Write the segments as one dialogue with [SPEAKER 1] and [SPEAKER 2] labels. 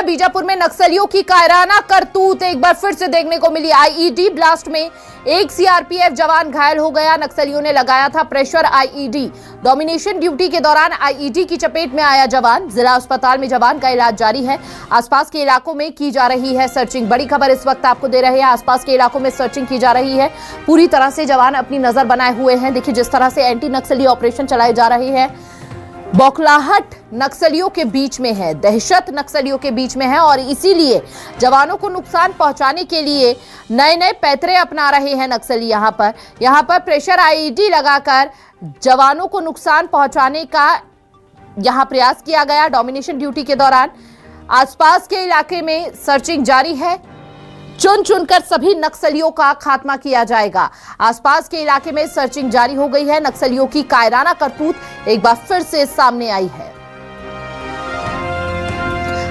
[SPEAKER 1] है बीजापुर में नक्सलियों की कायराना करतूत एक बार फिर से देखने को मिली। आईईडी ब्लास्ट में एक सीआरपीएफ जवान घायल हो गया। नक्सलियों ने लगाया था प्रेशर आईईडी। डोमिनेशन ड्यूटी के दौरान आईईडी की चपेट में आया जवान। जिला अस्पताल में जवान का इलाज जारी है। आसपास के इलाकों में की जा रही है सर्चिंग। बड़ी खबर इस वक्त आपको दे रहे हैं। आसपास के इलाकों में सर्चिंग की जा रही है। पूरी तरह से जवान अपनी नजर बनाए हुए हैं। देखिए जिस तरह से एंटी नक्सली ऑपरेशन चलाए जा रहे हैं। बौखलाहट नक्सलियों के बीच में है, दहशत नक्सलियों के बीच में है और इसीलिए जवानों को नुकसान पहुंचाने के लिए नए नए पैतरे अपना रहे हैं नक्सली। यहां पर प्रेशर आईईडी लगाकर जवानों को नुकसान पहुंचाने का यहां प्रयास किया गया। डोमिनेशन ड्यूटी के दौरान आसपास के इलाके में सर्चिंग जारी है। चुन चुनकर सभी नक्सलियों का खात्मा किया जाएगा। आसपास के इलाके में सर्चिंग जारी हो गई है। नक्सलियों की कायराना करतूत एक बार फिर से सामने आई है।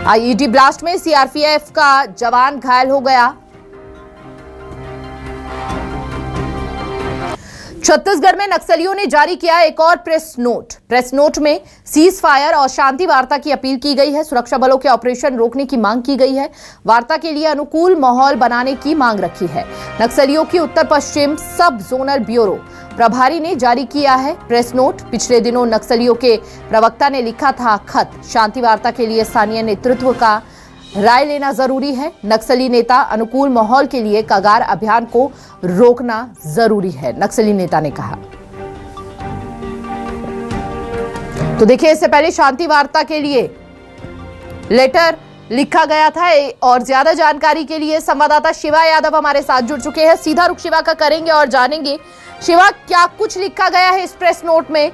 [SPEAKER 1] आईईडी ब्लास्ट में सीआरपीएफ का जवान घायल हो गया। छत्तीसगढ़ में नक्सलियों ने जारी किया एक और प्रेस नोट में सीज फायर और शांति वार्ता की अपील की गई है। सुरक्षा बलों के ऑपरेशन रोकने की मांग की गई है। वार्ता के लिए अनुकूल माहौल बनाने की मांग रखी है। नक्सलियों की उत्तर पश्चिम सब जोनल ब्यूरो प्रभारी ने जारी किया है प्रेस नोट। पिछले दिनों नक्सलियों के प्रवक्ता ने लिखा था खत। शांति वार्ता के लिए स्थानीय नेतृत्व का राय लेना जरूरी है। नक्सली नेता अनुकूल माहौल के लिए कगार अभियान को रोकना जरूरी है, नक्सली नेता ने कहा। तो देखिए इससे पहले शांति वार्ता के लिए लेटर लिखा गया था और ज्यादा जानकारी के लिए संवाददाता शिवा यादव हमारे साथ जुड़ चुके हैं। सीधा रुख शिवा का करेंगे और जानेंगे शिवा क्या कुछ लिखा गया है इस प्रेस नोट में।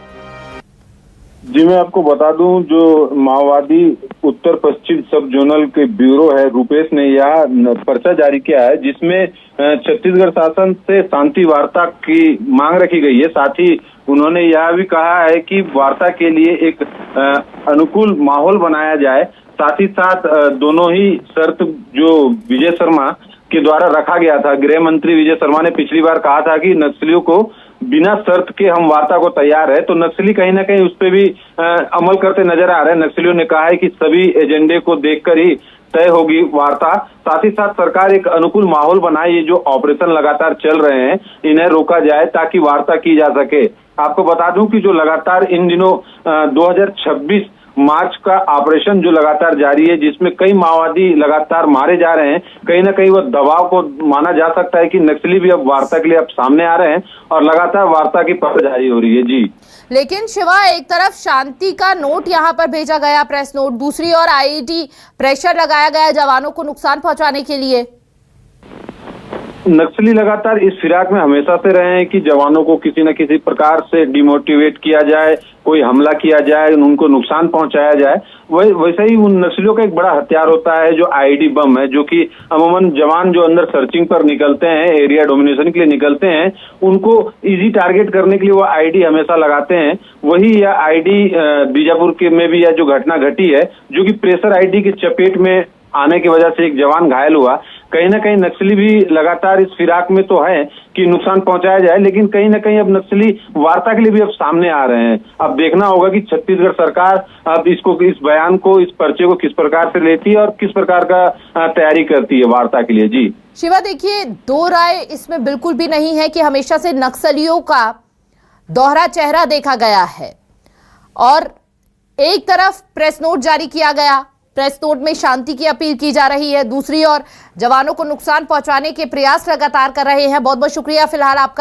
[SPEAKER 2] जी मैं आपको बता दूं, जो माओवादी उत्तर पश्चिम सब जोनल के ब्यूरो है रूपेश ने यह पर्चा जारी किया है जिसमें छत्तीसगढ़ शासन से शांति वार्ता की मांग रखी गई है। साथ ही उन्होंने यह भी कहा है कि वार्ता के लिए एक अनुकूल माहौल बनाया जाए। साथ ही साथ दोनों ही शर्त जो विजय शर्मा के द्वारा रखा गया था, गृह मंत्री विजय शर्मा ने पिछली बार कहा था कि नक्सलियों को बिना शर्त के हम वार्ता को तैयार है, तो नक्सली कहीं ना कहीं उस पर भी अमल करते नजर आ रहे हैं। नक्सलियों ने कहा है कि सभी एजेंडे को देखकर ही तय होगी वार्ता। साथ ही साथ सरकार एक अनुकूल माहौल बनाए। ये जो ऑपरेशन लगातार चल रहे हैं इन्हें रोका जाए ताकि वार्ता की जा सके। आपको बता दूं कि जो लगातार इन दिनों 2026 मार्च का ऑपरेशन जो लगातार जारी है जिसमें कई माओवादी लगातार मारे जा रहे हैं, कहीं ना कहीं वो दबाव को माना जा सकता है कि नक्सली भी अब वार्ता के लिए अब सामने आ रहे हैं और लगातार वार्ता की पहल जारी हो रही है। जी
[SPEAKER 1] लेकिन शिवा, एक तरफ शांति का नोट यहाँ पर भेजा गया प्रेस नोट, दूसरी ओर आईईडी प्रेशर लगाया गया जवानों को नुकसान पहुंचाने के लिए।
[SPEAKER 2] नक्सली लगातार इस फिराक में हमेशा से रहे हैं कि जवानों को किसी न किसी प्रकार से डिमोटिवेट किया जाए, कोई हमला किया जाए, उनको नुकसान पहुंचाया जाए। वैसे ही उन नक्सलियों का एक बड़ा हथियार होता है जो आईईडी बम है, जो कि अमूमन जवान जो अंदर सर्चिंग पर निकलते हैं, एरिया डोमिनेशन के लिए निकलते हैं, उनको इजी टारगेट करने के लिए वो आईईडी हमेशा लगाते हैं। वही यह आईईडी बीजापुर के में भी यह जो घटना घटी है जो कि प्रेशर आईईडी की चपेट में आने की वजह से एक जवान घायल हुआ। कहीं ना कहीं नक्सली भी लगातार इस फिराक में तो है कि नुकसान पहुंचाया जाए, लेकिन कहीं ना कहीं अब नक्सली वार्ता के लिए भी अब सामने आ रहे हैं। अब देखना होगा कि छत्तीसगढ़ सरकार अब इसको, इस बयान को, इस पर्चे को किस प्रकार से लेती है और किस प्रकार का तैयारी करती है वार्ता के लिए। जी
[SPEAKER 1] शिवा, देखिए दो राय इसमें बिल्कुल भी नहीं है कि हमेशा से नक्सलियों का दोहरा चेहरा देखा गया है और एक तरफ प्रेस नोट जारी किया गया, प्रेस नोट में शांति की अपील की जा रही है, दूसरी ओर जवानों को नुकसान पहुंचाने के प्रयास लगातार कर रहे हैं। बहुत बहुत शुक्रिया फिलहाल आपका